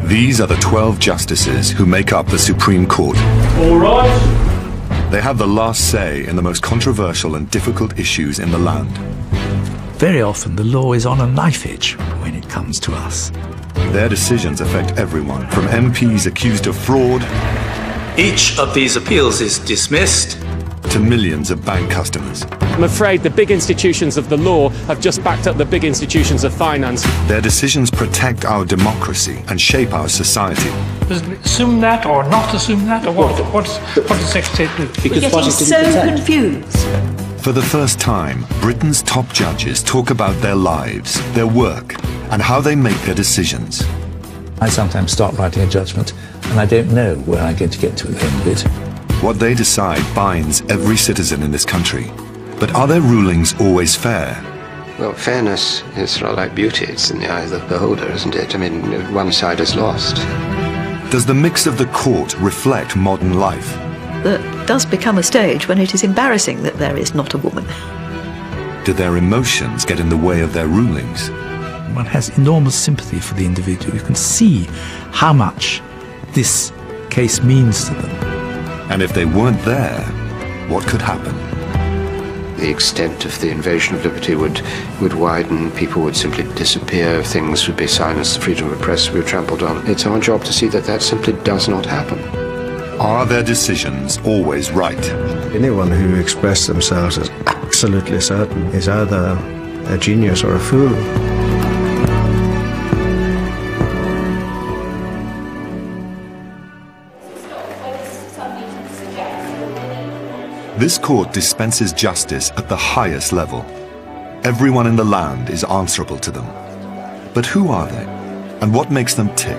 These are the 12 justices who make up the Supreme Court. All right. They have the last say in the most controversial and difficult issues in the land. Very often the law is on a knife edge when it comes to us. Their decisions affect everyone, from MPs accused of fraud Each of these appeals is dismissed to millions of bank customers. I'm afraid the big institutions of the law have just backed up the big institutions of finance. Their decisions protect our democracy and shape our society. Does it assume that or not assume that? Or what does the Secretary do? We're getting so confused. For the first time, Britain's top judges talk about their lives, their work, and how they make their decisions. I sometimes start writing a judgment and I don't know where I'm going to get to at the end of it. What they decide binds every citizen in this country. But are their rulings always fair? Well, fairness is sort of like beauty. It's in the eye of the beholder, isn't it? I mean, one side is lost. Does the mix of the court reflect modern life? There does become a stage when it is embarrassing that there is not a woman. Do their emotions get in the way of their rulings? One has enormous sympathy for the individual. You can see how much this case means to them. And if they weren't there, what could happen? The extent of the invasion of liberty would widen, people would simply disappear, things would be silenced, the freedom of the press would be trampled on. It's our job to see that that simply does not happen. Are their decisions always right? Anyone who expresses themselves as absolutely certain is either a genius or a fool. This court dispenses justice at the highest level. Everyone in the land is answerable to them. But who are they? And what makes them tick?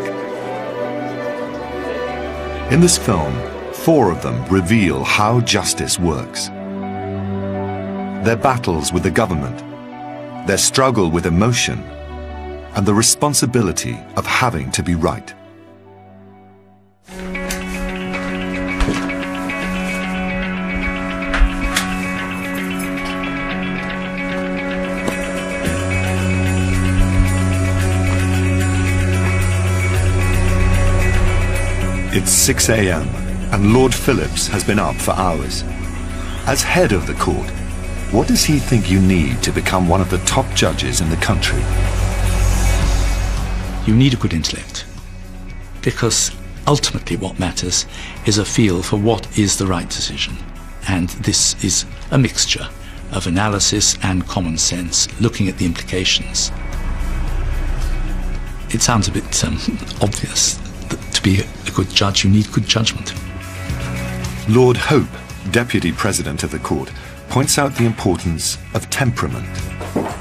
In this film, 4 of them reveal how justice works. Their battles with the government, their struggle with emotion, and the responsibility of having to be right. It's 6 a.m. and Lord Phillips has been up for hours. As head of the court, what does he think you need to become one of the top judges in the country? You need a good intellect, because ultimately what matters is a feel for what is the right decision. And this is a mixture of analysis and common sense, looking at the implications. It sounds a bit obvious that to be a good judge you need good judgment. Lord Hope, Deputy President of the Court, points out the importance of temperament.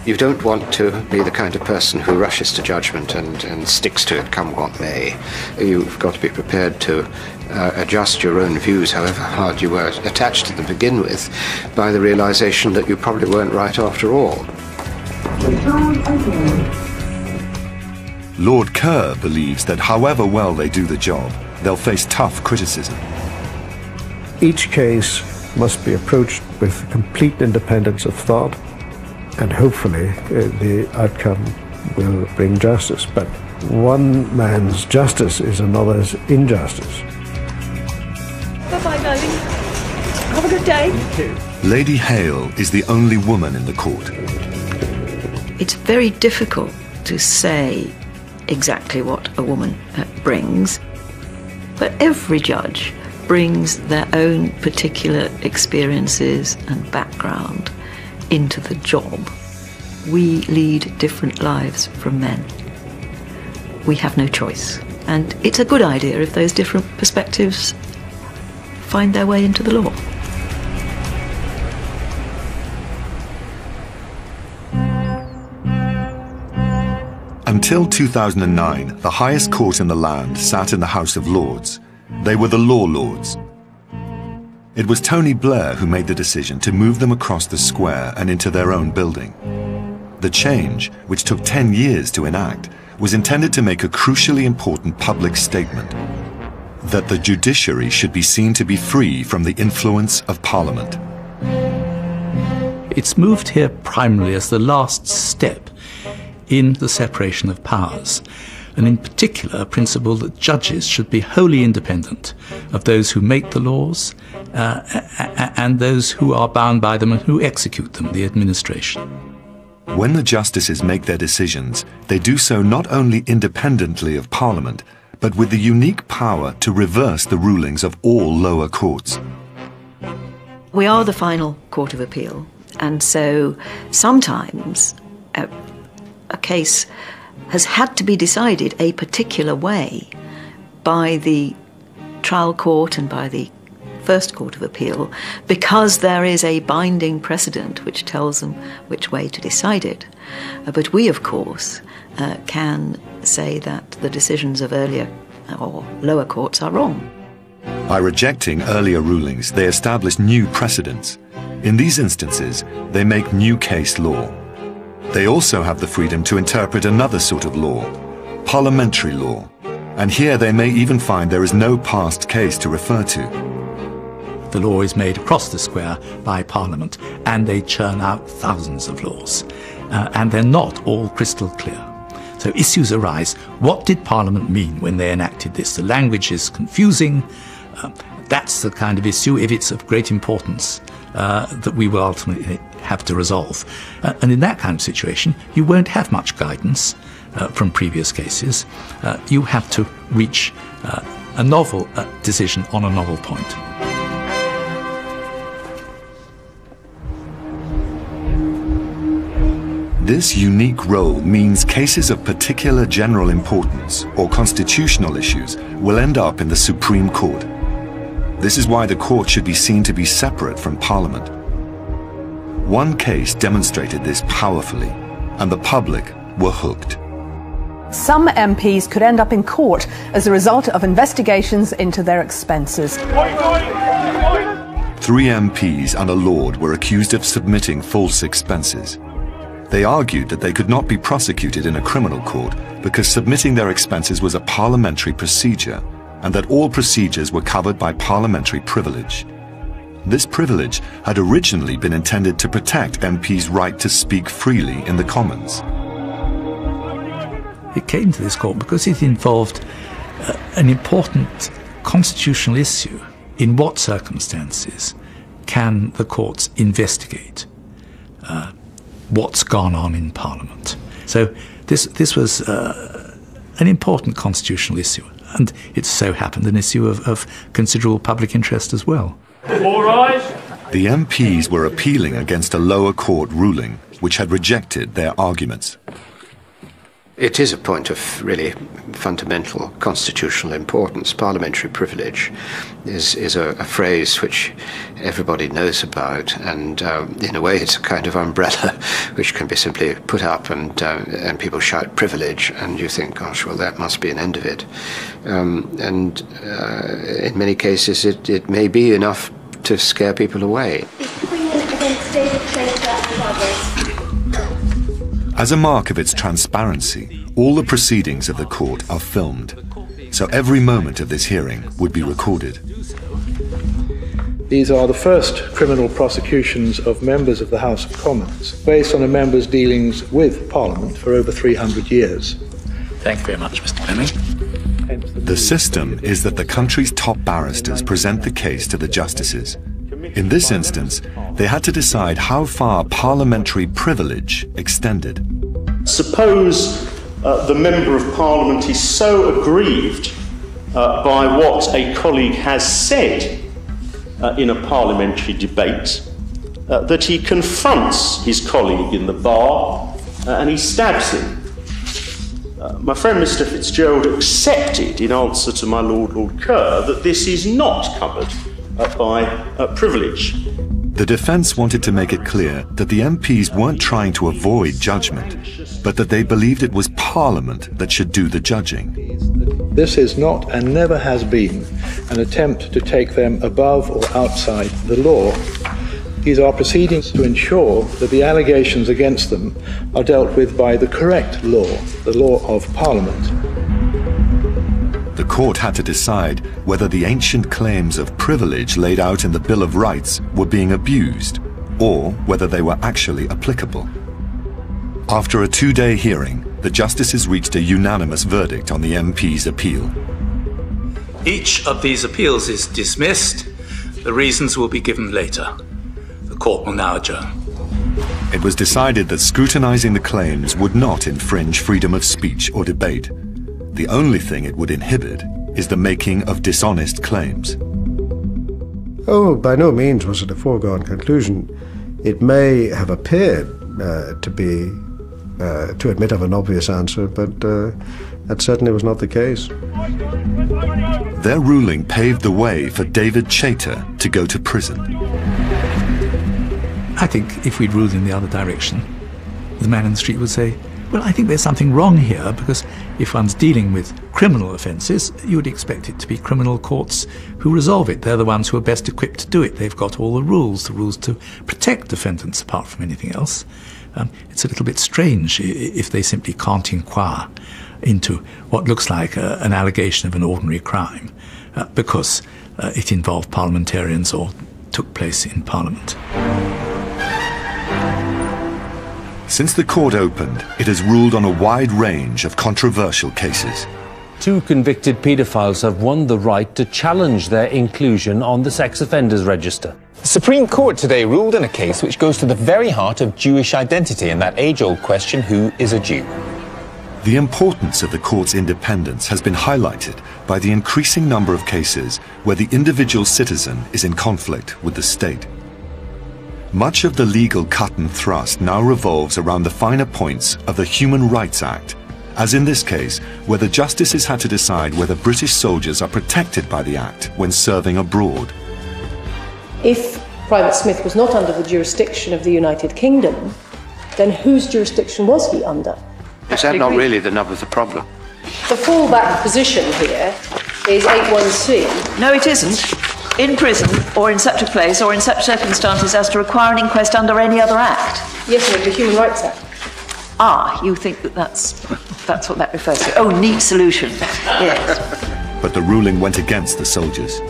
You don't want to be the kind of person who rushes to judgment and sticks to it come what may. You've got to be prepared to adjust your own views, however hard you were attached to them to begin with, by the realization that you probably weren't right after all. Lord Kerr believes that however well they do the job, they'll face tough criticism. Each case must be approached with complete independence of thought, and hopefully the outcome will bring justice. But one man's justice is another's injustice. Bye-bye, darling. Have a good day. Lady Hale is the only woman in the court. It's very difficult to say exactly what a woman brings, but every judge brings their own particular experiences and background into the job. We lead different lives from men. We have no choice. And it's a good idea if those different perspectives find their way into the law. Until 2009, the highest court in the land sat in the House of Lords. They were the Law Lords. It was Tony Blair who made the decision to move them across the square and into their own building. The change, which took 10 years to enact, was intended to make a crucially important public statement that the judiciary should be seen to be free from the influence of Parliament. It's moved here primarily as the last step in the separation of powers, and in particular a principle that judges should be wholly independent of those who make the laws and those who are bound by them and who execute them, the administration. When the justices make their decisions, they do so not only independently of Parliament, but with the unique power to reverse the rulings of all lower courts. We are the final court of appeal, and so sometimes a case has had to be decided a particular way by the trial court and by the First Court of Appeal because there is a binding precedent which tells them which way to decide it. But we, of course, can say that the decisions of earlier or lower courts are wrong. By rejecting earlier rulings, they establish new precedents. In these instances, they make new case law. They also have the freedom to interpret another sort of law, parliamentary law. And here they may even find there is no past case to refer to. The law is made across the square by Parliament, and they churn out thousands of laws. And they're not all crystal clear. So issues arise. What did Parliament mean when they enacted this? The language is confusing. That's the kind of issue, if it's of great importance, that we will ultimately have to resolve. And in that kind of situation, you won't have much guidance from previous cases. You have to reach a novel decision on a novel point. This unique role means cases of particular general importance or constitutional issues will end up in the Supreme Court. This is why the court should be seen to be separate from Parliament. One case demonstrated this powerfully, and the public were hooked. Some MPs could end up in court as a result of investigations into their expenses. 3 MPs and a Lord were accused of submitting false expenses. They argued that they could not be prosecuted in a criminal court because submitting their expenses was a parliamentary procedure and that all procedures were covered by parliamentary privilege. This privilege had originally been intended to protect MPs' right to speak freely in the Commons. It came to this court because it involved an important constitutional issue. In what circumstances can the courts investigate what's gone on in Parliament? So this was an important constitutional issue, and it so happened an issue of considerable public interest as well. The MPs were appealing against a lower court ruling which had rejected their arguments. It is a point of really fundamental constitutional importance. Parliamentary privilege is a phrase which everybody knows about, and in a way it's a kind of umbrella which can be simply put up and people shout privilege and you think, gosh, well, that must be an end of it. In many cases it may be enough to scare people away. As a mark of its transparency, all the proceedings of the court are filmed, so every moment of this hearing would be recorded. These are the first criminal prosecutions of members of the House of Commons, based on a member's dealings with Parliament for over 300 years. Thank you very much, Mr. Fleming. The system is that the country's top barristers present the case to the justices. In this instance, they had to decide how far parliamentary privilege extended. Suppose the Member of Parliament is so aggrieved by what a colleague has said in a parliamentary debate that he confronts his colleague in the bar and he stabs him. My friend Mr. Fitzgerald accepted, in answer to my Lord Kerr, that this is not covered by privilege. The defence wanted to make it clear that the MPs weren't trying to avoid judgment, but that they believed it was Parliament that should do the judging. This is not and never has been an attempt to take them above or outside the law. These are proceedings to ensure that the allegations against them are dealt with by the correct law, the law of Parliament. The court had to decide whether the ancient claims of privilege laid out in the Bill of Rights were being abused, or whether they were actually applicable. After a 2-day hearing, the justices reached a unanimous verdict on the MP's appeal. Each of these appeals is dismissed. The reasons will be given later. The court will now adjourn. It was decided that scrutinizing the claims would not infringe freedom of speech or debate. The only thing it would inhibit is the making of dishonest claims. Oh, by no means was it a foregone conclusion. It may have appeared to admit of an obvious answer, but that certainly was not the case. Their ruling paved the way for David Chater to go to prison. I think if we'd ruled in the other direction, the man in the street would say, well, I think there's something wrong here, because if one's dealing with criminal offences, you would expect it to be criminal courts who resolve it. They're the ones who are best equipped to do it. They've got all the rules to protect defendants apart from anything else. It's a little bit strange if they simply can't inquire into what looks like an allegation of an ordinary crime because it involved parliamentarians or took place in Parliament. Since the court opened, it has ruled on a wide range of controversial cases. 2 convicted paedophiles have won the right to challenge their inclusion on the sex offenders register. The Supreme Court today ruled in a case which goes to the very heart of Jewish identity and that age-old question, who is a Jew? The importance of the court's independence has been highlighted by the increasing number of cases where the individual citizen is in conflict with the state. Much of the legal cut and thrust now revolves around the finer points of the Human Rights Act, as in this case, where the justices had to decide whether British soldiers are protected by the Act when serving abroad. If Private Smith was not under the jurisdiction of the United Kingdom, then whose jurisdiction was he under? Is that not really the nub of the problem? The fallback position here is 81C. No, it isn't. In prison, or in such a place, or in such circumstances as to require an inquest under any other act. Yes, the Human Rights Act. Ah, you think that's what that refers to? Oh, neat solution. Yes. But the ruling went against the soldiers.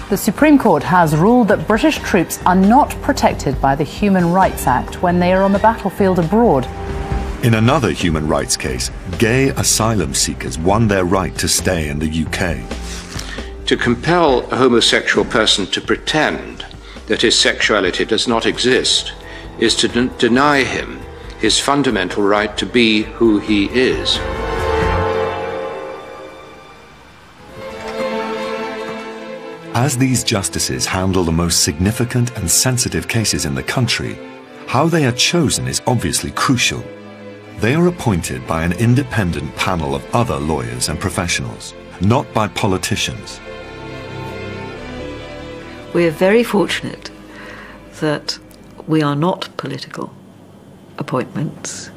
The Supreme Court has ruled that British troops are not protected by the Human Rights Act when they are on the battlefield abroad. In another human rights case, gay asylum seekers won their right to stay in the UK. To compel a homosexual person to pretend that his sexuality does not exist is to deny him his fundamental right to be who he is. As these justices handle the most significant and sensitive cases in the country, how they are chosen is obviously crucial. They are appointed by an independent panel of other lawyers and professionals, not by politicians. We're very fortunate that we are not political appointments.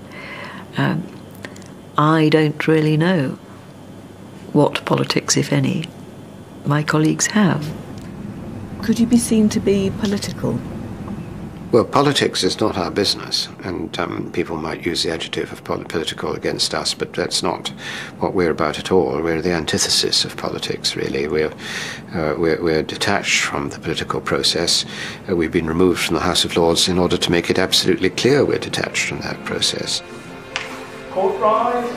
I don't really know what politics, if any, my colleagues have. Could you be seen to be political? Well, politics is not our business, and people might use the adjective of political against us, but that's not what we're about at all. We're the antithesis of politics, really. We're detached from the political process. We've been removed from the House of Lords in order to make it absolutely clear we're detached from that process. Court rise.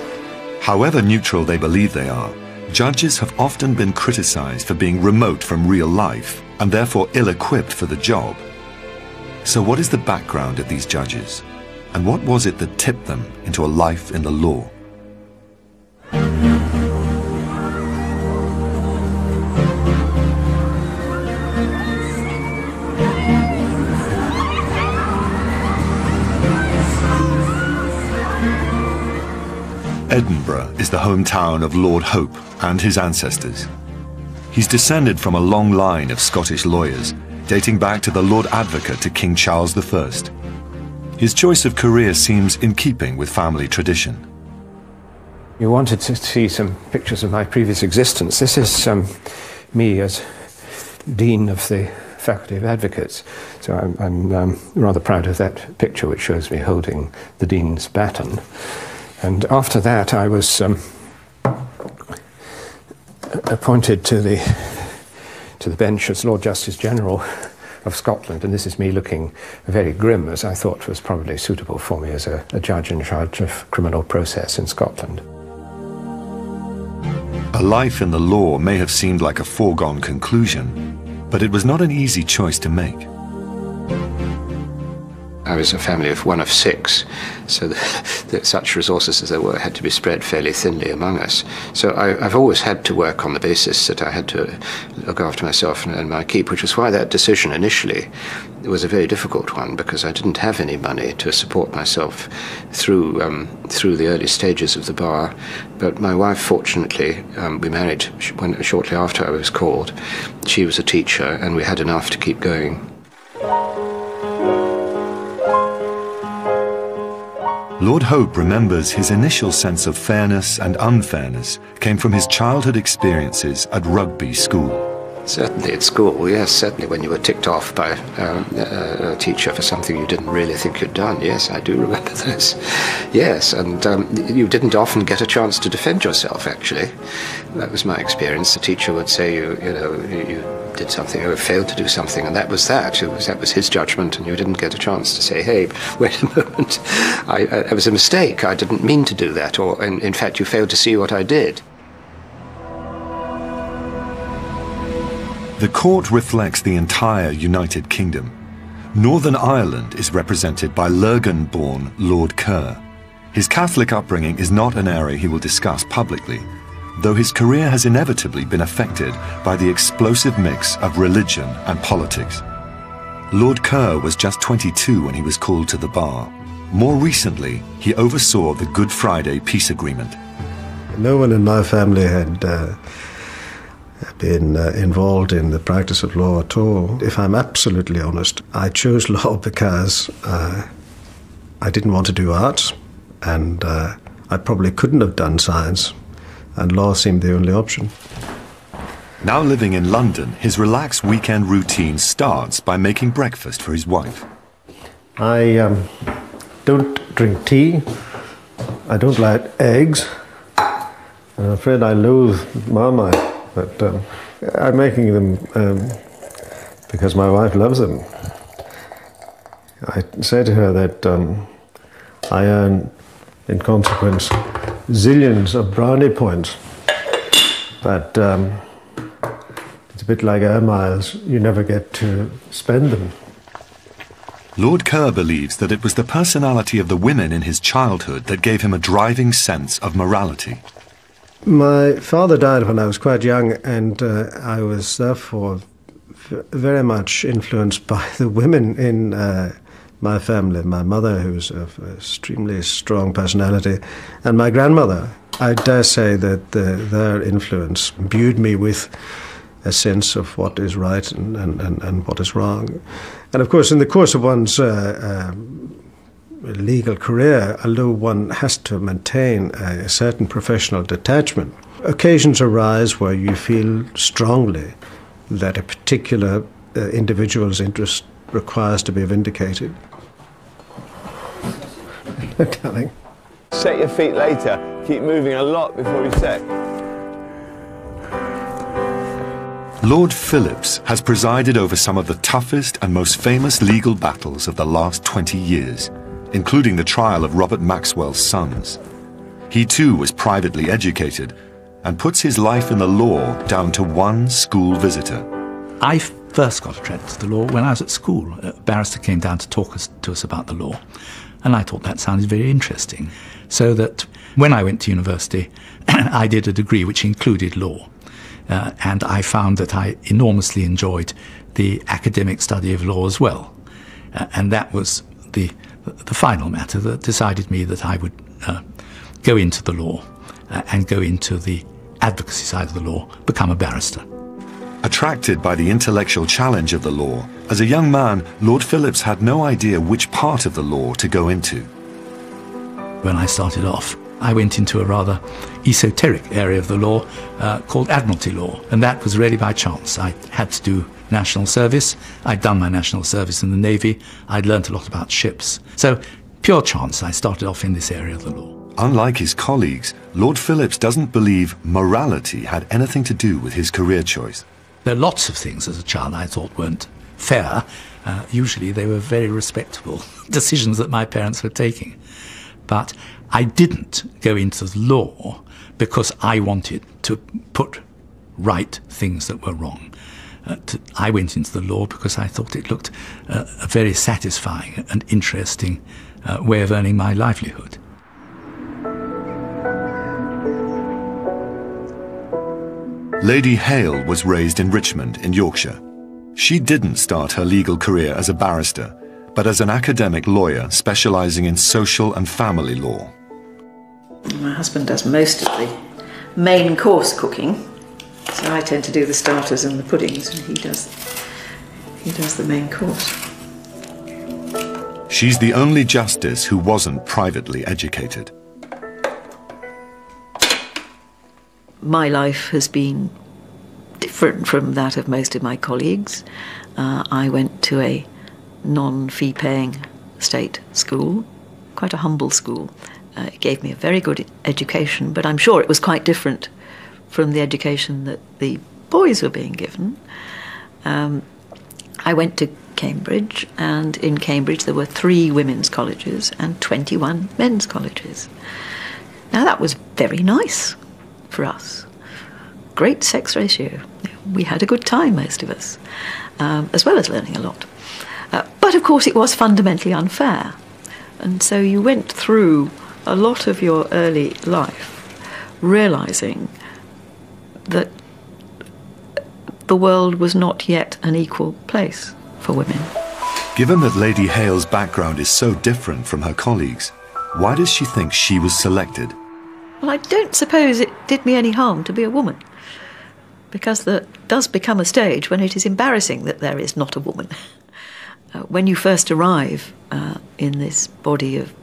However neutral they believe they are, judges have often been criticized for being remote from real life and therefore ill-equipped for the job. So what is the background of these judges? And what was it that tipped them into a life in the law? Edinburgh is the hometown of Lord Hope and his ancestors. He's descended from a long line of Scottish lawyers, dating back to the Lord Advocate to King Charles I. His choice of career seems in keeping with family tradition. You wanted to see some pictures of my previous existence. This is me as Dean of the Faculty of Advocates. So I'm rather proud of that picture, which shows me holding the Dean's baton. And after that, I was appointed to the bench as Lord Justice General of Scotland, and this is me looking very grim, as I thought was probably suitable for me as a judge in charge of criminal process in Scotland. A life in the law may have seemed like a foregone conclusion, but it was not an easy choice to make. I was a family of one of 6, so such resources as there were had to be spread fairly thinly among us. So I've always had to work on the basis that I had to look after myself and my keep, which was why that decision initially was a very difficult one, because I didn't have any money to support myself through the early stages of the bar. But my wife, fortunately, we married shortly after I was called. She was a teacher, and we had enough to keep going. Lord Hope remembers his initial sense of fairness and unfairness came from his childhood experiences at rugby school. Certainly at school, yes, certainly when you were ticked off by a teacher for something you didn't really think you'd done. Yes, I do remember this. Yes, and you didn't often get a chance to defend yourself, actually. That was my experience. The teacher would say, you did something or failed to do something, and that was that. That was his judgment, and you didn't get a chance to say, hey, wait a moment, it was a mistake. I didn't mean to do that, or in fact, you failed to see what I did. The court reflects the entire United Kingdom. Northern Ireland is represented by Lurgan-born Lord Kerr. His Catholic upbringing is not an area he will discuss publicly, though his career has inevitably been affected by the explosive mix of religion and politics. Lord Kerr was just 22 when he was called to the bar. More recently, he oversaw the Good Friday Peace Agreement. No one in my family had been involved in the practice of law at all. If I'm absolutely honest, I chose law because I didn't want to do art, and I probably couldn't have done science, and law seemed the only option. Now living in London, his relaxed weekend routine starts by making breakfast for his wife. I don't drink tea. I don't like eggs. I'm afraid I loathe Marmite. But I'm making them because my wife loves them. I say to her that I earn, in consequence, zillions of brownie points. But it's a bit like air miles, you never get to spend them. Lord Kerr believes that it was the personality of the women in his childhood that gave him a driving sense of morality. My father died when I was quite young, and I was therefore very much influenced by the women in my family. My mother, who's of extremely strong personality, and my grandmother. I dare say that their influence imbued me with a sense of what is right and what is wrong. And of course, in the course of one's legal career, although one has to maintain a certain professional detachment, occasions arise where you feel strongly that a particular individual's interest requires to be vindicated. Darling. Set your feet later. Keep moving a lot before you set. Lord Phillips has presided over some of the toughest and most famous legal battles of the last 20 years. Including the trial of Robert Maxwell's sons. He too was privately educated and puts his life in the law down to one school visitor. I first got attracted to the law when I was at school. A barrister came down to talk to us about the law, and I thought that sounded very interesting. So that when I went to university, I did a degree which included law, and I found that I enormously enjoyed the academic study of law as well, and that was the final matter that decided me that I would go into the law and go into the advocacy side of the law, become a barrister. Attracted by the intellectual challenge of the law, as a young man, Lord Phillips had no idea which part of the law to go into. When I started off, I went into a rather esoteric area of the law called Admiralty law, and that was really by chance. I had to do national service. I'd done my national service in the Navy. I'd learnt a lot about ships. So, pure chance, I started off in this area of the law. Unlike his colleagues, Lord Phillips doesn't believe morality had anything to do with his career choice. There are lots of things as a child I thought weren't fair. Usually they were very respectable decisions that my parents were taking. But I didn't go into the law because I wanted to put right things that were wrong. I went into the law because I thought it looked a very satisfying and interesting way of earning my livelihood. Lady Hale was raised in Richmond in Yorkshire. She didn't start her legal career as a barrister, but as an academic lawyer specialising in social and family law. My husband does most of the main course cooking, so I tend to do the starters and the puddings, and he does the main course. She's the only justice who wasn't privately educated. My life has been different from that of most of my colleagues. I went to a non-fee-paying state school, quite a humble school. It gave me a very good education, but I'm sure it was quite different from the education that the boys were being given. I went to Cambridge, and in Cambridge there were 3 women's colleges and 21 men's colleges. Now that was very nice for us. Great sex ratio. We had a good time, most of us, as well as learning a lot. But of course it was fundamentally unfair. And so you went through a lot of your early life realising that the world was not yet an equal place for women. Given that Lady Hale's background is so different from her colleagues, why does she think she was selected? Well, I don't suppose it did me any harm to be a woman, because there does become a stage when it is embarrassing that there is not a woman. When you first arrive in this body of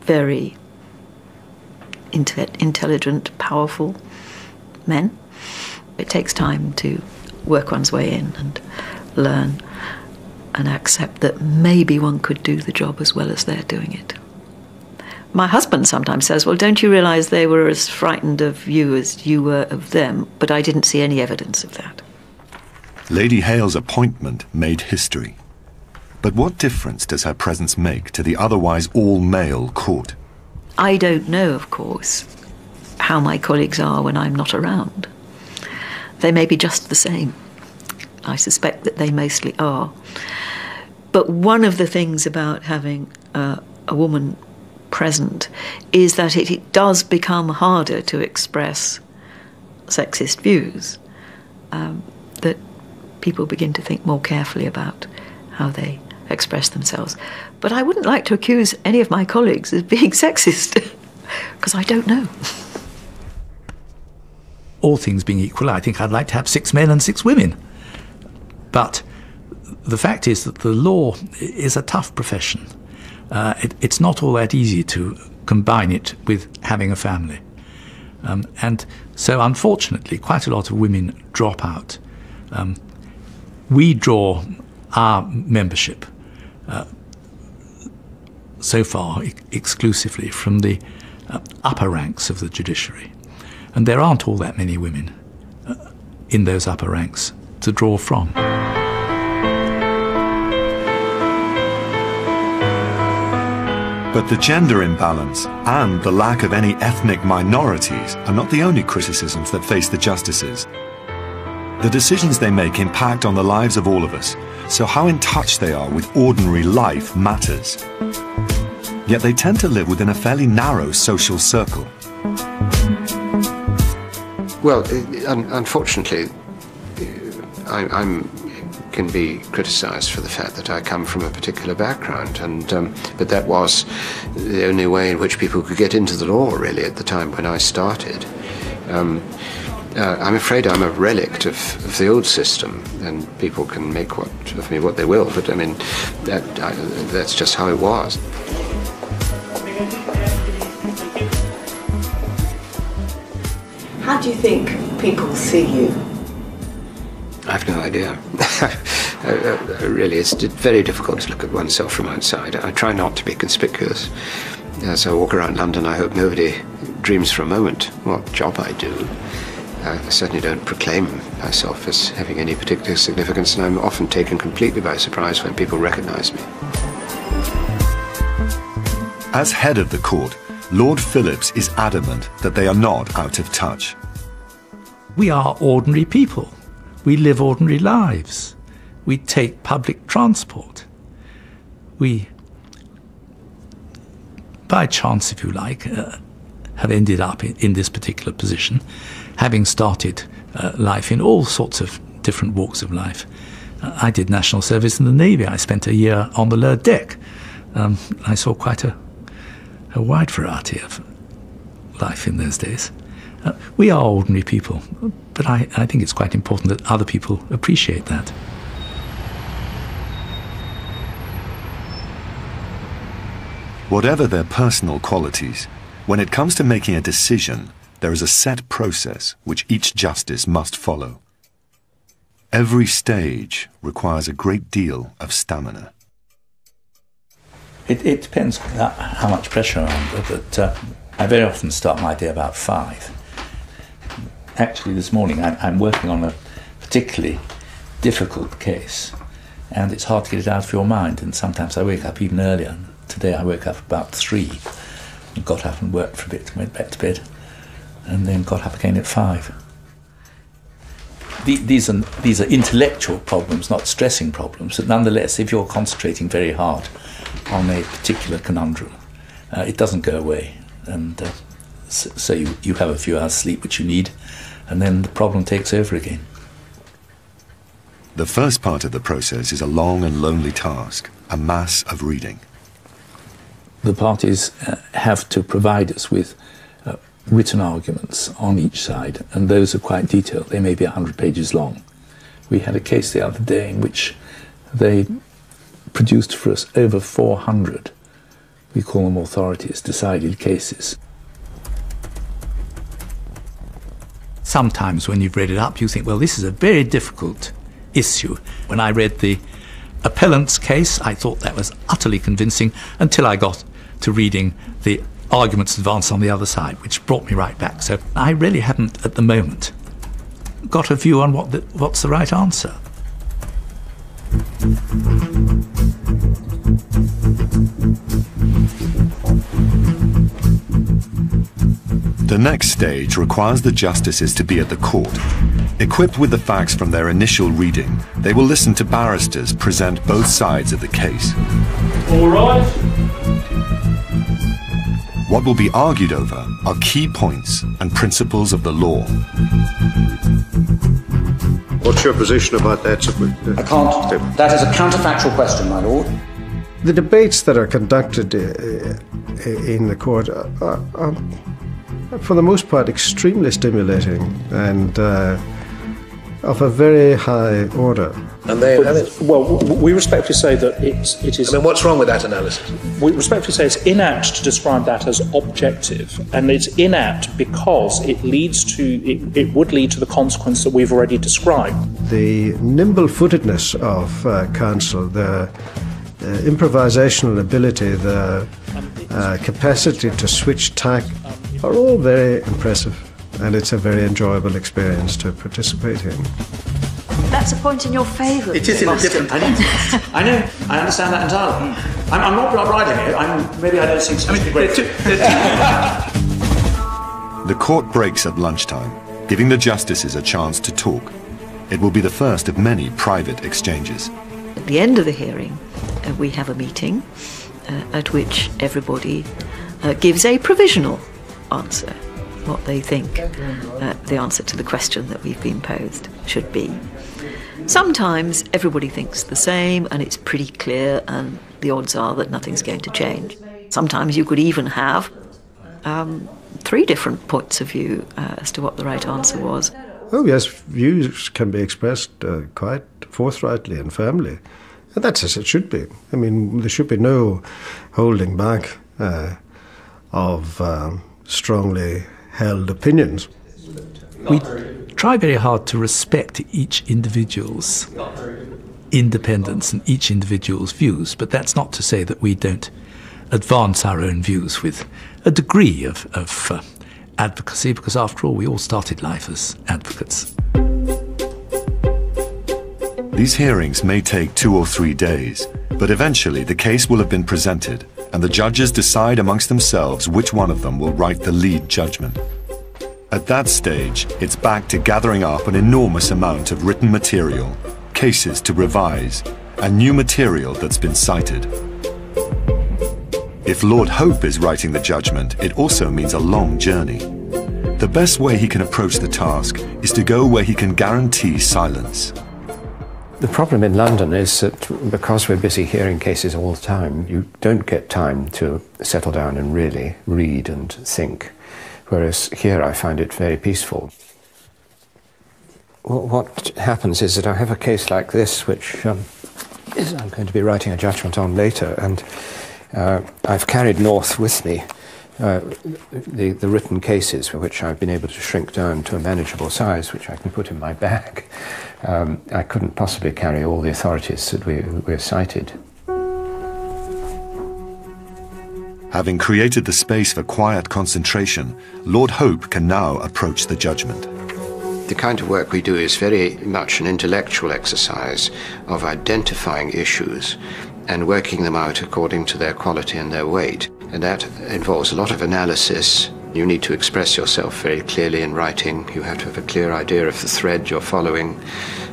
very intelligent, powerful men, it takes time to work one's way in and learn and accept that maybe one could do the job as well as they're doing it. My husband sometimes says, well, don't you realise they were as frightened of you as you were of them? But I didn't see any evidence of that. Lady Hale's appointment made history. But what difference does her presence make to the otherwise all-male court? I don't know, of course, how my colleagues are when I'm not around. They may be just the same. I suspect that they mostly are. But one of the things about having a woman present is that it does become harder to express sexist views, that people begin to think more carefully about how they express themselves. But I wouldn't like to accuse any of my colleagues of being sexist, because I don't know. All things being equal, I think I'd like to have 6 men and 6 women. But the fact is that the law is a tough profession. It's not all that easy to combine it with having a family. And so, unfortunately, quite a lot of women drop out. We draw our membership so far exclusively from the upper ranks of the judiciary. And there aren't all that many women in those upper ranks to draw from. But the gender imbalance and the lack of any ethnic minorities are not the only criticisms that face the justices. The decisions they make impact on the lives of all of us, so how in touch they are with ordinary life matters. Yet they tend to live within a fairly narrow social circle. Well, unfortunately, I can be criticised for the fact that I come from a particular background, but that was the only way in which people could get into the law, really, at the time when I started. I'm afraid I'm a relict of the old system, and people can make of me what they will, but I mean, that's just how it was. How do you think people see you? I have no idea. Really, it's very difficult to look at oneself from outside. I try not to be conspicuous. As I walk around London, I hope nobody dreams for a moment what job I do. I certainly don't proclaim myself as having any particular significance, and I'm often taken completely by surprise when people recognize me. As head of the court, Lord Phillips is adamant that they are not out of touch. We are ordinary people. We live ordinary lives. We take public transport. We, by chance, if you like, have ended up in this particular position, having started life in all sorts of different walks of life. I did national service in the Navy. I spent a year on the lower deck. I saw quite a wide variety of life in those days. We are ordinary people, but I think it's quite important that other people appreciate that. Whatever their personal qualities, when it comes to making a decision, there is a set process which each justice must follow. Every stage requires a great deal of stamina. It depends how much pressure I'm under, but I very often start my day about 5. Actually, this morning I'm working on a particularly difficult case, and it's hard to get it out of your mind, and sometimes I wake up even earlier. Today I woke up about 3, and got up and worked for a bit, went back to bed, and then got up again at 5. These are intellectual problems, not stressing problems, but nonetheless, if you're concentrating very hard on a particular conundrum, it doesn't go away, and so you have a few hours sleep which you need, and then the problem takes over again. The first part of the process is a long and lonely task, a mass of reading. The parties have to provide us with written arguments on each side, and those are quite detailed. They may be 100 pages long. We had a case the other day in which they produced for us over 400, we call them authorities, decided cases. Sometimes when you've read it up, you think, well, this is a very difficult issue. When I read the appellant's case, I thought that was utterly convincing until I got to reading the arguments advanced on the other side, which brought me right back. So I really haven't, at the moment, got a view on what's the right answer. The next stage requires the justices to be at the court. Equipped with the facts from their initial reading, they will listen to barristers present both sides of the case. All right. What will be argued over are key points and principles of the law. What's your position about that? I can't. That is a counterfactual question, my lord. The debates that are conducted in the court are, for the most part, extremely stimulating and of a very high order. And they have it. Well, we respectfully say that it is. I mean, what's wrong with that analysis? We respectfully say it's inapt to describe that as objective, and it's inapt because it would lead to the consequence that we've already described. The nimble-footedness of counsel, the improvisational ability, the capacity to switch tack are all very impressive, and it's a very enjoyable experience to participate in. That's a point in your favour. It is in a different. I know. I understand that entirely. I'm not riding it. Maybe I don't seem to great. The court breaks at lunchtime, giving the justices a chance to talk. It will be the first of many private exchanges. At the end of the hearing, we have a meeting at which everybody gives a provisional answer, what they think the answer to the question that we've been posed should be. Sometimes everybody thinks the same and it's pretty clear and the odds are that nothing's going to change. Sometimes you could even have 3 different points of view as to what the right answer was. Oh yes, views can be expressed quite forthrightly and firmly. And that's as it should be. I mean, there should be no holding back of strongly held opinions. We try very hard to respect each individual's independence and each individual's views, but that's not to say that we don't advance our own views with a degree of advocacy, because after all, we all started life as advocates. These hearings may take 2 or 3 days, but eventually the case will have been presented, and the judges decide amongst themselves which one of them will write the lead judgment. At that stage, it's back to gathering up an enormous amount of written material, cases to revise, and new material that's been cited. If Lord Hope is writing the judgment, it also means a long journey. The best way he can approach the task is to go where he can guarantee silence. The problem in London is that because we're busy hearing cases all the time, you don't get time to settle down and really read and think. Whereas here I find it very peaceful. What happens is that I have a case like this, which I'm going to be writing a judgment on later, and I've carried north with me the written cases for which I've been able to shrink down to a manageable size, which I can put in my bag. I couldn't possibly carry all the authorities that we're cited. Having created the space for quiet concentration, Lord Hope can now approach the judgment. The kind of work we do is very much an intellectual exercise of identifying issues and working them out according to their quality and their weight. And that involves a lot of analysis. You need to express yourself very clearly in writing. You have to have a clear idea of the thread you're following.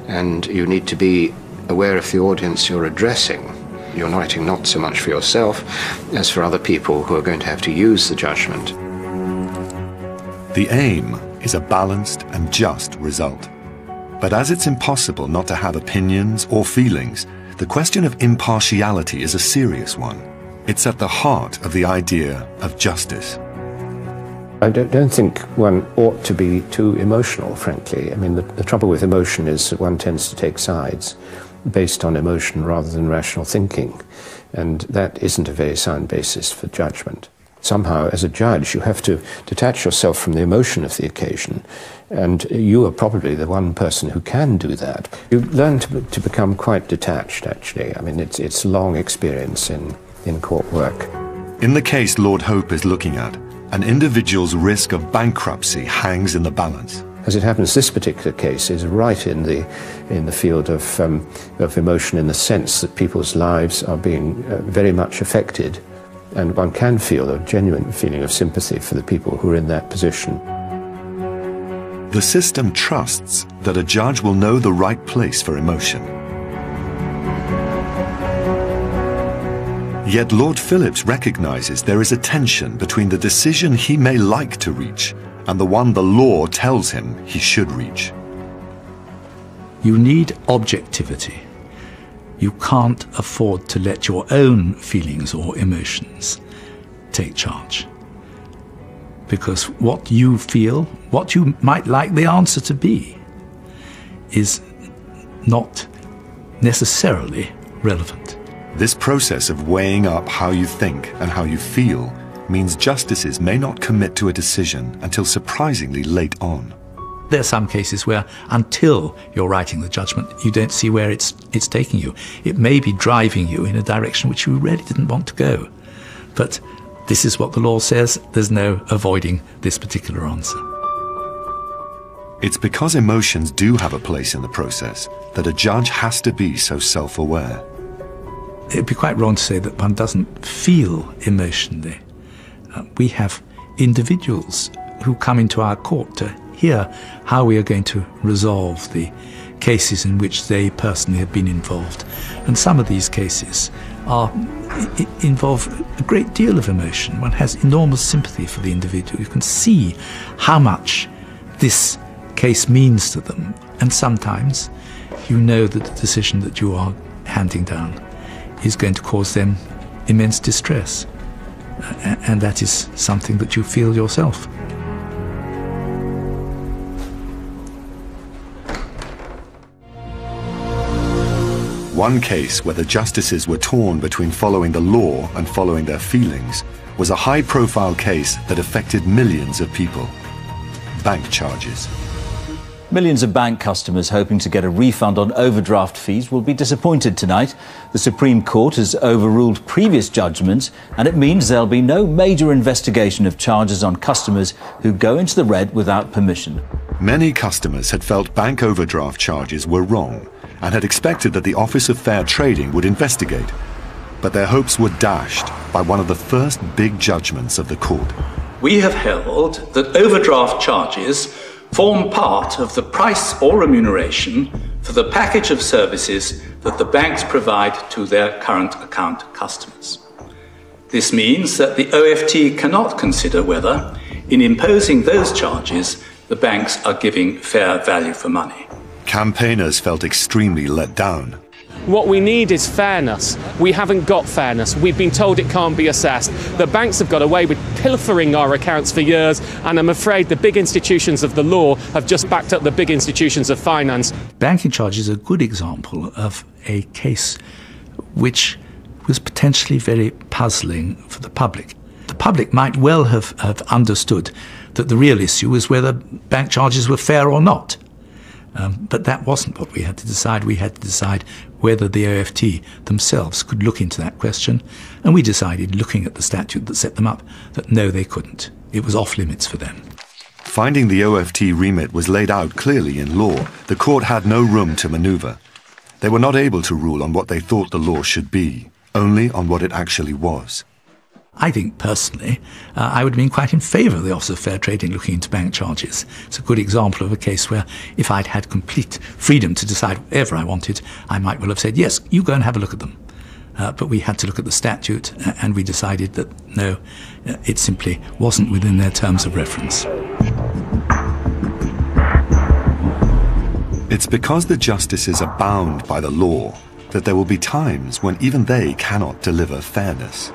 And you need to be aware of the audience you're addressing. You're writing not so much for yourself as for other people who are going to have to use the judgment. The aim is a balanced and just result. But as it's impossible not to have opinions or feelings, the question of impartiality is a serious one. It's at the heart of the idea of justice. I don't think one ought to be too emotional, frankly. I mean, the trouble with emotion is that one tends to take sides based on emotion rather than rational thinking, and that isn't a very sound basis for judgment. Somehow, as a judge, you have to detach yourself from the emotion of the occasion, and you are probably the one person who can do that. You learn to become quite detached, actually. I mean, it's long experience in court work. In the case Lord Hope is looking at, an individual's risk of bankruptcy hangs in the balance. As it happens, this particular case is right in the field of emotion, in the sense that people's lives are being very much affected, and one can feel a genuine feeling of sympathy for the people who are in that position. The system trusts that a judge will know the right place for emotion. Yet Lord Phillips recognizes there is a tension between the decision he may like to reach and the one the law tells him he should reach. You need objectivity. You can't afford to let your own feelings or emotions take charge. Because what you feel, what you might like the answer to be, is not necessarily relevant. This process of weighing up how you think and how you feel means justices may not commit to a decision until surprisingly late on. There are some cases where, until you're writing the judgment, you don't see where it's taking you. It may be driving you in a direction which you really didn't want to go. But this is what the law says. There's no avoiding this particular answer. It's because emotions do have a place in the process that a judge has to be so self-aware. It'd be quite wrong to say that one doesn't feel emotionally. We have individuals who come into our court to hear how we are going to resolve the cases in which they personally have been involved. And some of these cases involve a great deal of emotion. One has enormous sympathy for the individual. You can see how much this case means to them. And sometimes you know that the decision that you are handing down is going to cause them immense distress. And that is something that you feel yourself. One case where the justices were torn between following the law and following their feelings was a high-profile case that affected millions of people. Bank charges. Millions of bank customers hoping to get a refund on overdraft fees will be disappointed tonight. The Supreme Court has overruled previous judgments, and it means there'll be no major investigation of charges on customers who go into the red without permission. Many customers had felt bank overdraft charges were wrong and had expected that the Office of Fair Trading would investigate. But their hopes were dashed by one of the first big judgments of the court. We have held that overdraft charges form part of the price or remuneration for the package of services that the banks provide to their current account customers. This means that the OFT cannot consider whether, in imposing those charges, the banks are giving fair value for money. Campaigners felt extremely let down. What we need is fairness. We haven't got fairness. We've been told it can't be assessed. The banks have got away with pilfering our accounts for years, and I'm afraid the big institutions of the law have just backed up the big institutions of finance. Banking charges is a good example of a case which was potentially very puzzling for the public. The public might well have understood that the real issue was whether bank charges were fair or not. But that wasn't what we had to decide. We had to decide whether the OFT themselves could look into that question, and we decided, looking at the statute that set them up, that no, they couldn't. It was off limits for them. Finding the OFT remit was laid out clearly in law, the court had no room to manoeuvre. They were not able to rule on what they thought the law should be, only on what it actually was. I think, personally, I would have been quite in favour of the Office of Fair Trading looking into bank charges. It's a good example of a case where, if I'd had complete freedom to decide whatever I wanted, I might well have said, yes, you go and have a look at them. But we had to look at the statute, and we decided that, no, it simply wasn't within their terms of reference. It's because the justices are bound by the law that there will be times when even they cannot deliver fairness.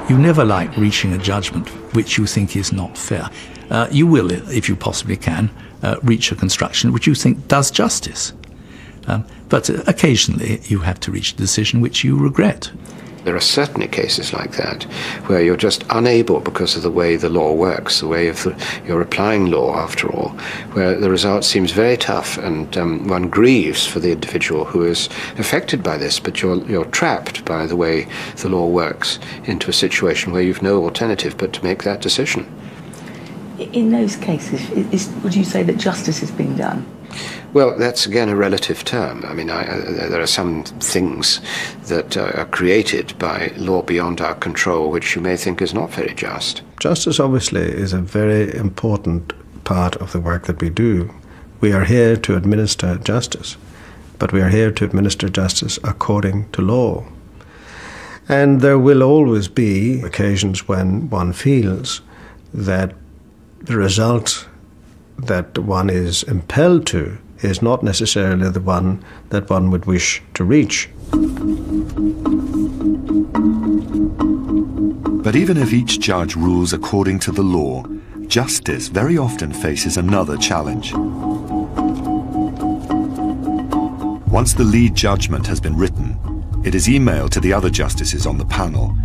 You never like reaching a judgment which you think is not fair. You will, if you possibly can, reach a construction which you think does justice. But occasionally you have to reach a decision which you regret. There are certainly cases like that where you're just unable, because of the way the law works, the way you're applying law after all, where the result seems very tough, and one grieves for the individual who is affected by this, but you're trapped by the way the law works into a situation where you've no alternative but to make that decision. In those cases, would you say that justice is being done? Well, that's again a relative term. I mean, there are some things that are created by law beyond our control which you may think is not very just. Justice obviously is a very important part of the work that we do. We are here to administer justice, but we are here to administer justice according to law. And there will always be occasions when one feels that the result that one is impelled to is not necessarily the one that one would wish to reach. But even if each judge rules according to the law, justice very often faces another challenge. Once the lead judgment has been written, it is emailed to the other justices on the panel,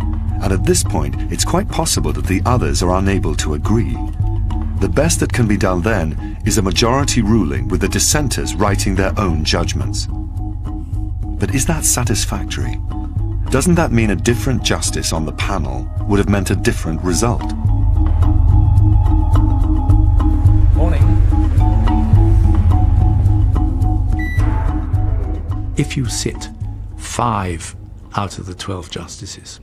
and at this point it's quite possible that the others are unable to agree. The best that can be done then is a majority ruling with the dissenters writing their own judgments. But is that satisfactory? Doesn't that mean a different justice on the panel would have meant a different result? Morning. If you sit 5 out of the 12 justices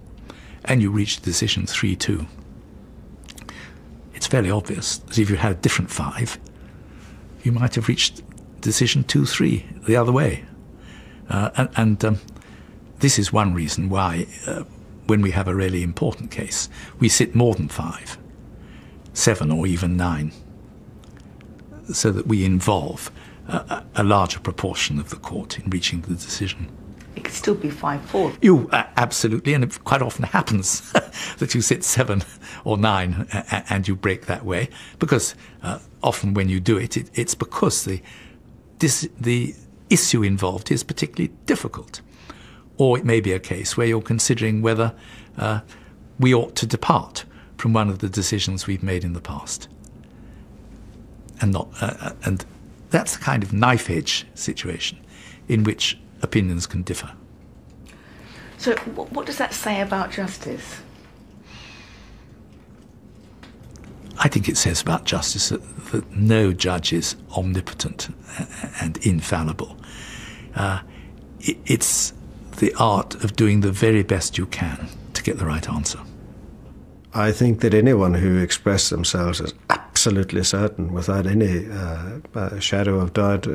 and you reach the decision 3-2, it's fairly obvious that if you had a different 5, you might have reached decision 2-3 the other way. This is one reason why, when we have a really important case, we sit more than 5, 7 or even 9, so that we involve a larger proportion of the court in reaching the decision. It could still be 5-4. You absolutely, and it quite often happens that you sit 7 or 9 and you break that way, because often when you do it, it's because the issue involved is particularly difficult. Or it may be a case where you're considering whether we ought to depart from one of the decisions we've made in the past. And That's the kind of knife-edge situation in which opinions can differ. So what does that say about justice? I think it says about justice that no judge is omnipotent and infallible. It's the art of doing the very best you can to get the right answer. I think that anyone who expresses themselves as absolutely certain, without any shadow of doubt,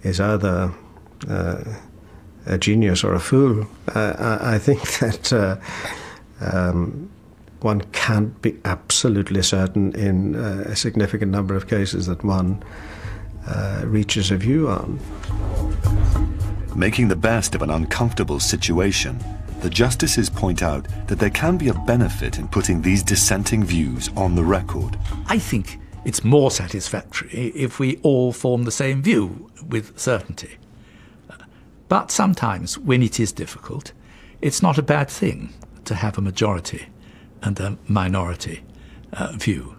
is either a genius or a fool. I think that one can't be absolutely certain in a significant number of cases that one reaches a view on. Making the best of an uncomfortable situation, the justices point out that there can be a benefit in putting these dissenting views on the record. I think it's more satisfactory if we all form the same view with certainty. But sometimes, when it is difficult, it's not a bad thing to have a majority and a minority view.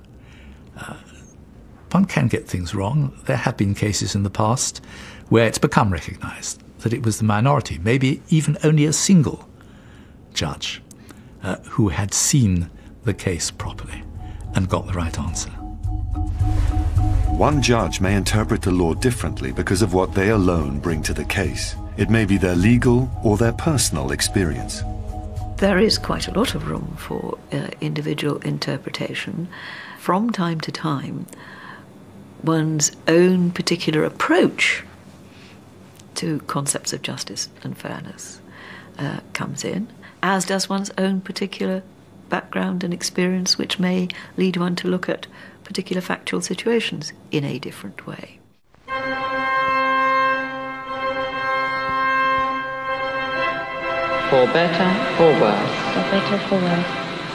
One can get things wrong. There have been cases in the past where it's become recognised that it was the minority, maybe even only a single judge, who had seen the case properly and got the right answer. One judge may interpret the law differently because of what they alone bring to the case. It may be their legal or their personal experience. There is quite a lot of room for individual interpretation. From time to time, one's own particular approach to concepts of justice and fairness comes in, as does one's own particular background and experience, which may lead one to look at particular factual situations in a different way. For better, for worse. For better, for worse.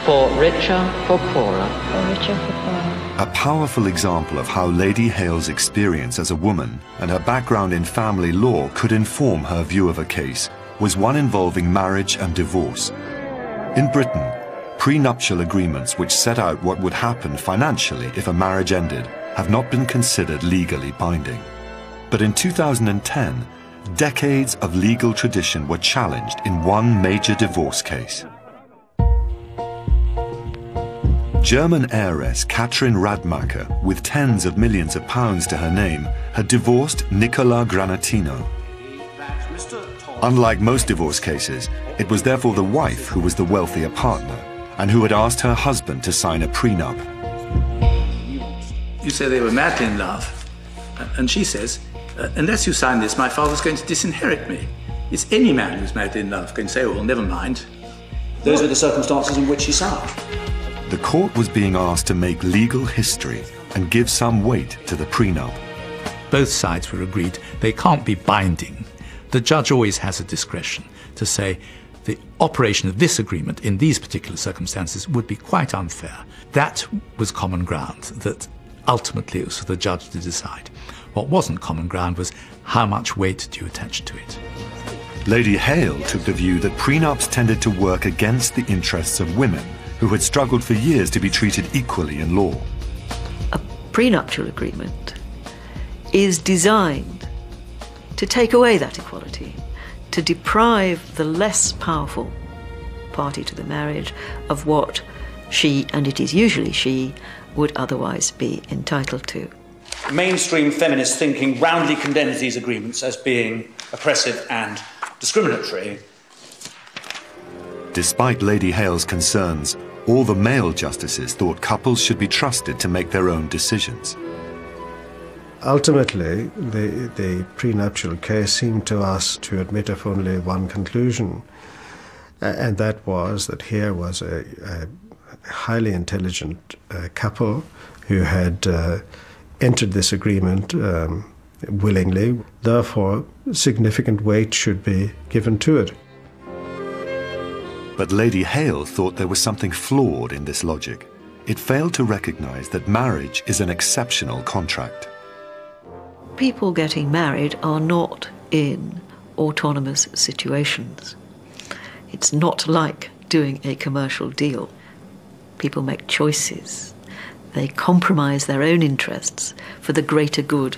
For richer, for poorer. For richer, for poorer. A powerful example of how Lady Hale's experience as a woman and her background in family law could inform her view of a case was one involving marriage and divorce. In Britain, prenuptial agreements which set out what would happen financially if a marriage ended have not been considered legally binding. But in 2010, decades of legal tradition were challenged in one major divorce case. German heiress Katrin Radmacher, with tens of millions of pounds to her name, had divorced Nicola Granatino. Unlike most divorce cases, it was therefore the wife who was the wealthier partner and who had asked her husband to sign a prenup. You say they were madly in love, and she says, unless you sign this, my father's going to disinherit me. It's any man who's madly in love going to say, oh, well, never mind. Those were the circumstances in which she signed. The court was being asked to make legal history and give some weight to the prenup. Both sides were agreed they can't be binding. The judge always has a discretion to say the operation of this agreement in these particular circumstances would be quite unfair. That was common ground, that ultimately it was for the judge to decide. What wasn't common ground was how much weight do you attach to it. Lady Hale took the view that prenups tended to work against the interests of women who had struggled for years to be treated equally in law. A prenuptial agreement is designed to take away that equality, to deprive the less powerful party to the marriage of what she, and it is usually she, would otherwise be entitled to. Mainstream feminist thinking roundly condemns these agreements as being oppressive and discriminatory. Despite Lady Hale's concerns, all the male justices thought couples should be trusted to make their own decisions. Ultimately, the prenuptial case seemed to us to admit of only one conclusion, and that was that here was a highly intelligent couple who had entered this agreement willingly. Therefore, significant weight should be given to it. But Lady Hale thought there was something flawed in this logic. It failed to recognize that marriage is an exceptional contract. People getting married are not in autonomous situations. It's not like doing a commercial deal. People make choices. They compromise their own interests for the greater good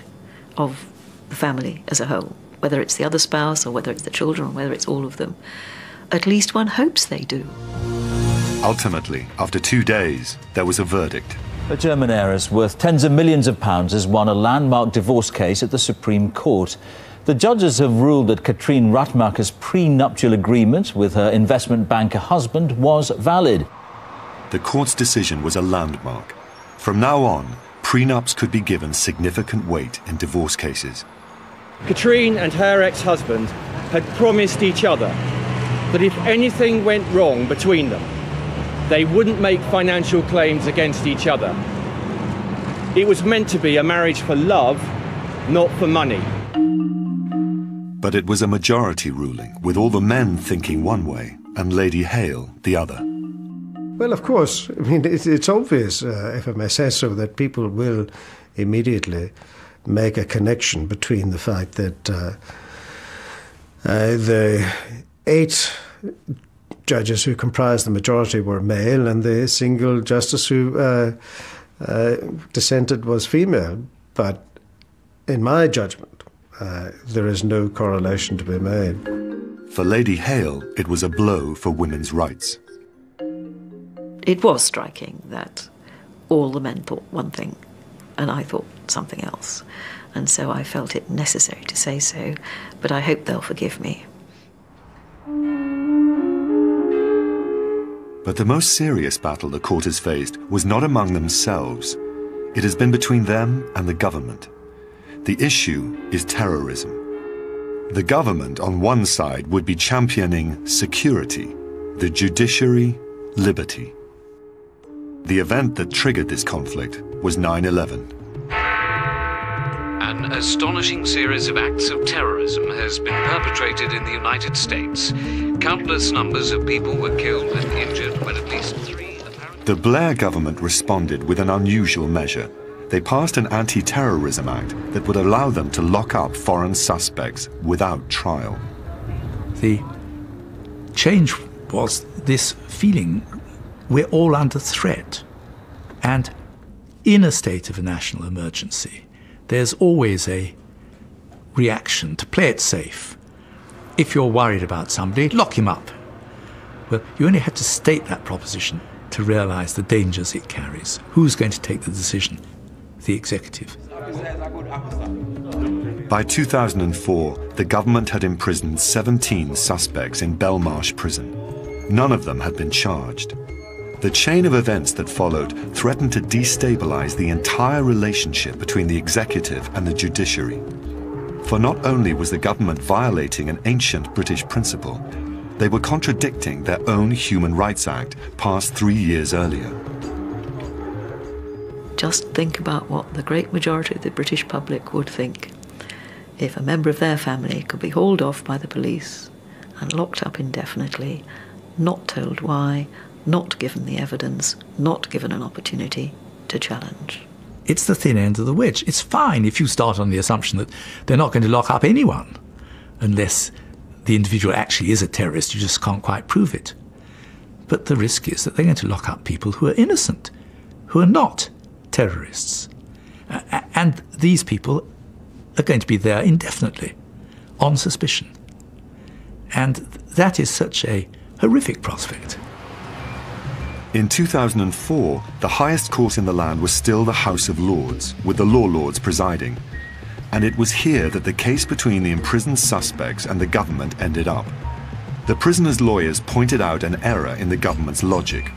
of the family as a whole, whether it's the other spouse or whether it's the children or whether it's all of them. At least one hopes they do. Ultimately, after 2 days, there was a verdict. A German heiress worth tens of millions of pounds has won a landmark divorce case at the Supreme Court. The judges have ruled that Katrine Radmacher's prenuptial agreement with her investment banker husband was valid. The court's decision was a landmark. From now on, prenups could be given significant weight in divorce cases. Katrine and her ex-husband had promised each other that if anything went wrong between them, they wouldn't make financial claims against each other. It was meant to be a marriage for love, not for money. But it was a majority ruling, with all the men thinking one way and Lady Hale the other. Well, of course, I mean, it's obvious, if I may say so, that people will immediately make a connection between the fact that the 8 judges who comprised the majority were male and the single justice who dissented was female. But in my judgment, there is no correlation to be made. For Lady Hale, it was a blow for women's rights. It was striking that all the men thought one thing and I thought something else. And so I felt it necessary to say so, but I hope they'll forgive me. But the most serious battle the court has faced was not among themselves. It has been between them and the government. The issue is terrorism. The government on one side would be championing security, the judiciary, liberty. The event that triggered this conflict was 9/11. An astonishing series of acts of terrorism has been perpetrated in the United States. Countless numbers of people were killed and injured when at least 3 apparently... The Blair government responded with an unusual measure. They passed an anti-terrorism act that would allow them to lock up foreign suspects without trial. The change was this feeling we're all under threat. And in a state of a national emergency, there's always a reaction to play it safe. If you're worried about somebody, lock him up. Well, you only have to state that proposition to realise the dangers it carries. Who's going to take the decision? The executive. By 2004, the government had imprisoned 17 suspects in Belmarsh prison. None of them had been charged. The chain of events that followed threatened to destabilize the entire relationship between the executive and the judiciary. For not only was the government violating an ancient British principle, they were contradicting their own Human Rights Act passed 3 years earlier. Just think about what the great majority of the British public would think if a member of their family could be hauled off by the police and locked up indefinitely, not told why, not given the evidence, not given an opportunity to challenge. It's the thin end of the wedge. It's fine if you start on the assumption that they're not going to lock up anyone unless the individual actually is a terrorist. You just can't quite prove it. But the risk is that they're going to lock up people who are innocent, who are not terrorists. And these people are going to be there indefinitely, on suspicion. And that is such a horrific prospect. In 2004, the highest court in the land was still the House of Lords, with the Law Lords presiding. And it was here that the case between the imprisoned suspects and the government ended up. The prisoners' lawyers pointed out an error in the government's logic.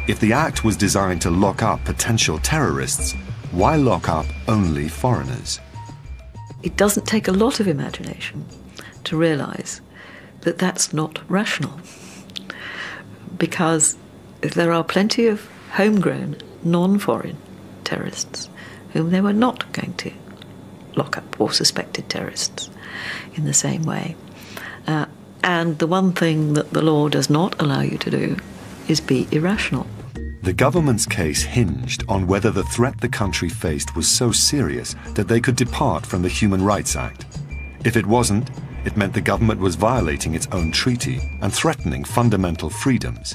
If the act was designed to lock up potential terrorists, why lock up only foreigners? It doesn't take a lot of imagination to realise that that's not rational. Because there are plenty of homegrown, non-foreign terrorists whom they were not going to lock up, or suspected terrorists in the same way. And the one thing that the law does not allow you to do is be irrational. The government's case hinged on whether the threat the country faced was so serious that they could depart from the Human Rights Act. If it wasn't, it meant the government was violating its own treaty and threatening fundamental freedoms.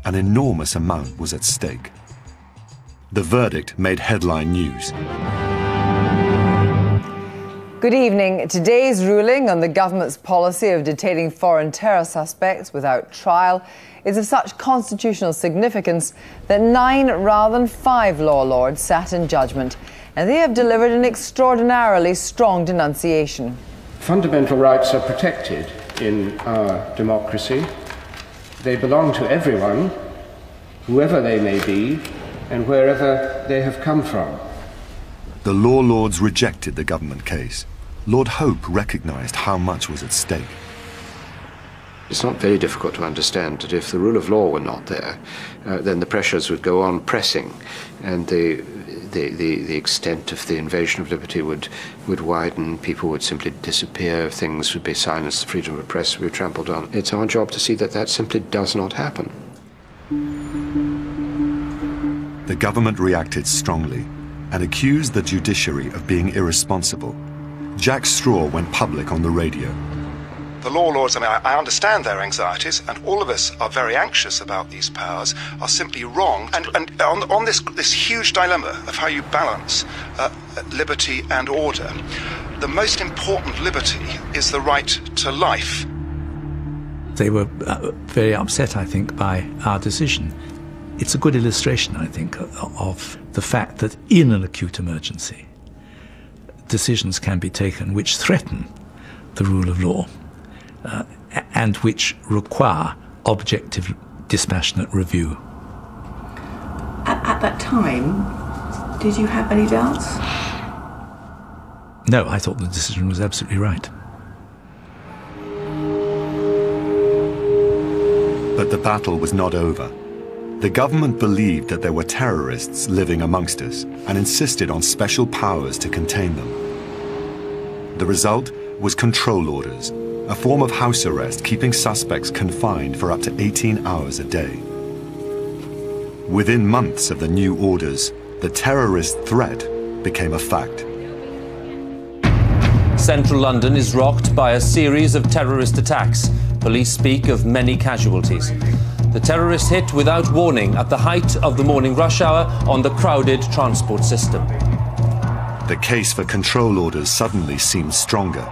An enormous amount was at stake. The verdict made headline news. Good evening. Today's ruling on the government's policy of detaining foreign terror suspects without trial is of such constitutional significance that 9 rather than 5 law lords sat in judgment, and they have delivered an extraordinarily strong denunciation. Fundamental rights are protected in our democracy. They belong to everyone, whoever they may be, and wherever they have come from. The law lords rejected the government case. Lord Hope recognised how much was at stake. It's not very difficult to understand that if the rule of law were not there, then the pressures would go on pressing, and the extent of the invasion of liberty would widen, people would simply disappear, things would be silenced, the freedom of the press would be trampled on. It's our job to see that that simply does not happen. The government reacted strongly and accused the judiciary of being irresponsible. Jack Straw went public on the radio. The law lords, I understand their anxieties, and all of us are very anxious about these powers, are simply wrong. And on this huge dilemma of how you balance liberty and order, the most important liberty is the right to life. They were very upset, I think, by our decision. It's a good illustration, I think, of the fact that in an acute emergency, decisions can be taken which threaten the rule of law and which require objective, dispassionate review. At that time, did you have any doubts? No, I thought the decision was absolutely right. But the battle was not over. The government believed that there were terrorists living amongst us and insisted on special powers to contain them. The result was control orders, a form of house arrest keeping suspects confined for up to 18 hours a day. Within months of the new orders, the terrorist threat became a fact. Central London is rocked by a series of terrorist attacks. Police speak of many casualties. The terrorists hit without warning at the height of the morning rush hour on the crowded transport system. The case for control orders suddenly seemed stronger.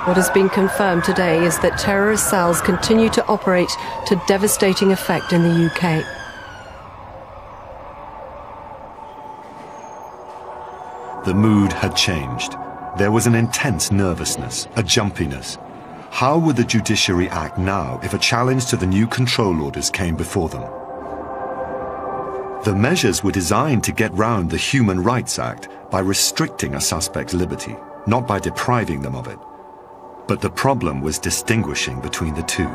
What has been confirmed today is that terrorist cells continue to operate to devastating effect in the UK. The mood had changed. There was an intense nervousness, a jumpiness. How would the judiciary act now if a challenge to the new control orders came before them? The measures were designed to get round the Human Rights Act by restricting a suspect's liberty, not by depriving them of it. But the problem was distinguishing between the two.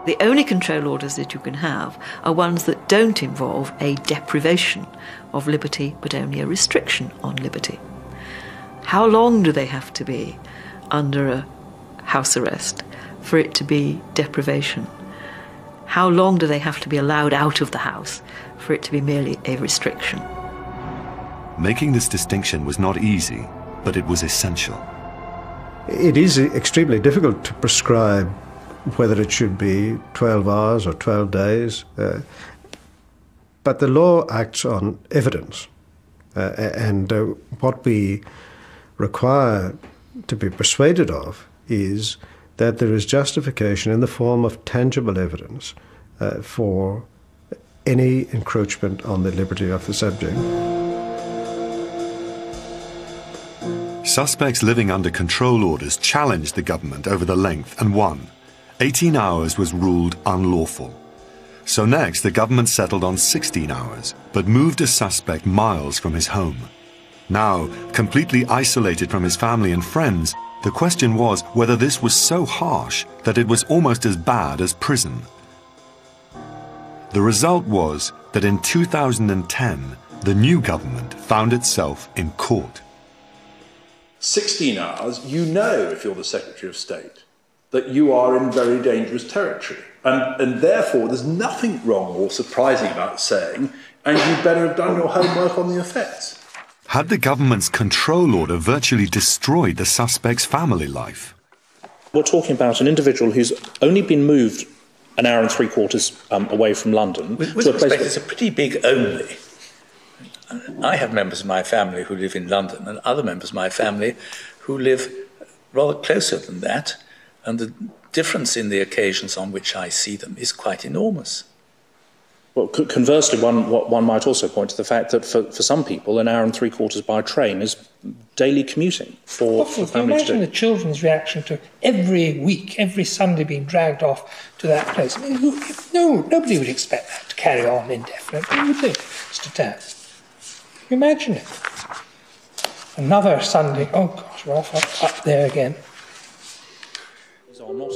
The only control orders that you can have are ones that don't involve a deprivation of liberty, but only a restriction on liberty. How long do they have to be under a house arrest for it to be deprivation? How long do they have to be allowed out of the house for it to be merely a restriction? Making this distinction was not easy, but it was essential. It is extremely difficult to prescribe whether it should be 12 hours or 12 days, but the law acts on evidence, and what we require to be persuaded of is that there is justification in the form of tangible evidence for any encroachment on the liberty of the subject. Suspects living under control orders challenged the government over the length and won. 18 hours was ruled unlawful. So next, the government settled on 16 hours, but moved a suspect miles from his home. Now, completely isolated from his family and friends, the question was whether this was so harsh that it was almost as bad as prison. The result was that in 2010, the new government found itself in court. 16 hours, you know, if you're the Secretary of State, that you are in very dangerous territory. And therefore, there's nothing wrong or surprising about saying, and you better have done your homework on the effects. Had the government's control order virtually destroyed the suspect's family life? We're talking about an individual who's only been moved an hour and 3/4 away from London. With respect, it's a pretty big only. I have members of my family who live in London and other members of my family who live rather closer than that, and the difference in the occasions on which I see them is quite enormous. Well, conversely, one might also point to the fact that for some people, an hour and 3/4 by train is daily commuting for families. Imagine the children's reaction to every week, every Sunday being dragged off to that place. I mean, nobody would expect that to carry on indefinitely, would they, Mr. Tan? Imagine it. Another Sunday, oh gosh, we're off up there again.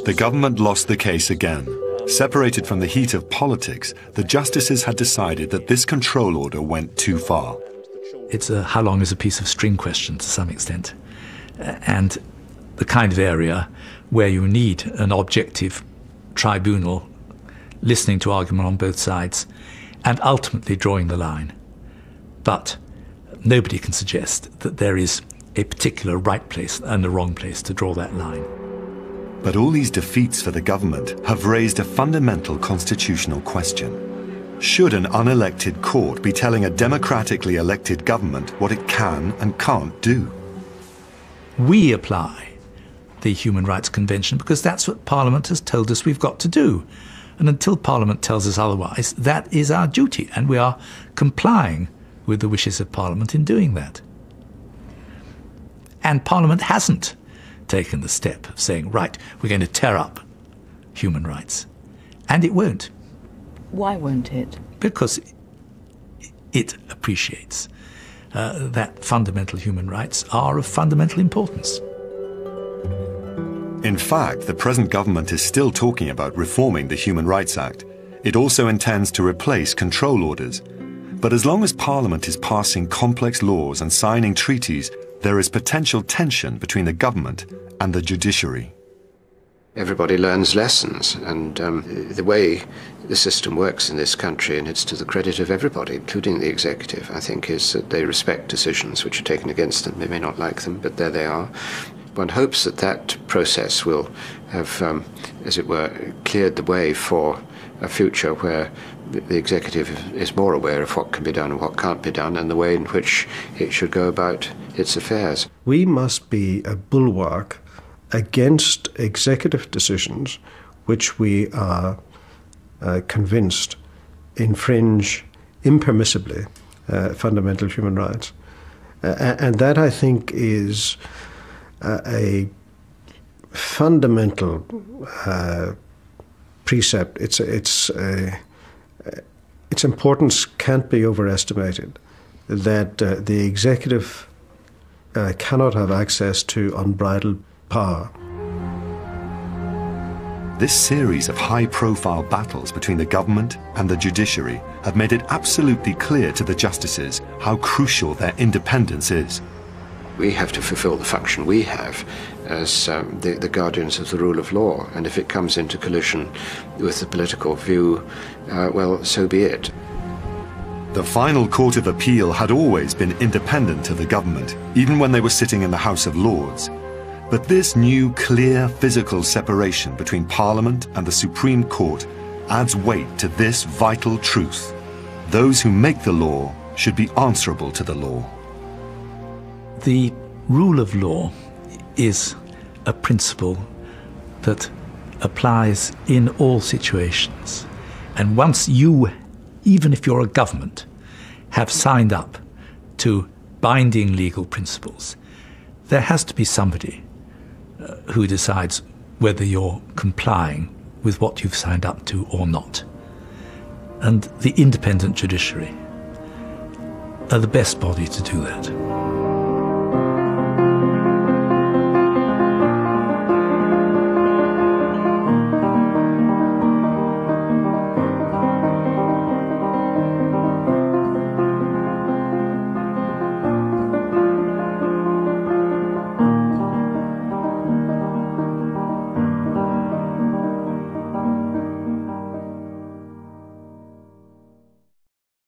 The government lost the case again. Separated from the heat of politics, the justices had decided that this control order went too far. It's a how long is a piece of string question to some extent, and the kind of area where you need an objective tribunal listening to argument on both sides and ultimately drawing the line. But nobody can suggest that there is a particular right place and a wrong place to draw that line. But all these defeats for the government have raised a fundamental constitutional question. Should an unelected court be telling a democratically elected government what it can and can't do? We apply the Human Rights Convention because that's what Parliament has told us we've got to do. And until Parliament tells us otherwise, that is our duty, and we are complying with the wishes of Parliament in doing that. And Parliament hasn't taken the step of saying, right, we're going to tear up human rights. And it won't. Why won't it? Because it appreciates that fundamental human rights are of fundamental importance. In fact, the present government is still talking about reforming the Human Rights Act. It also intends to replace control orders. But as long as Parliament is passing complex laws and signing treaties, there is potential tension between the government and the judiciary. Everybody learns lessons, and the way the system works in this country, and it's to the credit of everybody, including the executive, I think, is that they respect decisions which are taken against them. They may not like them, but there they are. One hopes that that process will have, as it were, cleared the way for a future where the executive is more aware of what can be done and what can't be done, and the way in which it should go about its affairs. We must be a bulwark against executive decisions which we are convinced infringe impermissibly fundamental human rights. And that, I think, is a fundamental precept. Its importance can't be overestimated, that the executive cannot have access to unbridled power. This series of high-profile battles between the government and the judiciary have made it absolutely clear to the justices how crucial their independence is. We have to fulfill the function we have as the guardians of the rule of law, and if it comes into collision with the political view, well, so be it. The final Court of Appeal had always been independent of the government, even when they were sitting in the House of Lords. But this new, clear, physical separation between Parliament and the Supreme Court adds weight to this vital truth. Those who make the law should be answerable to the law. The rule of law is a principle that applies in all situations. And once you, even if you're a government, have signed up to binding legal principles, there has to be somebody who decides whether you're complying with what you've signed up to or not. And the independent judiciary are the best body to do that.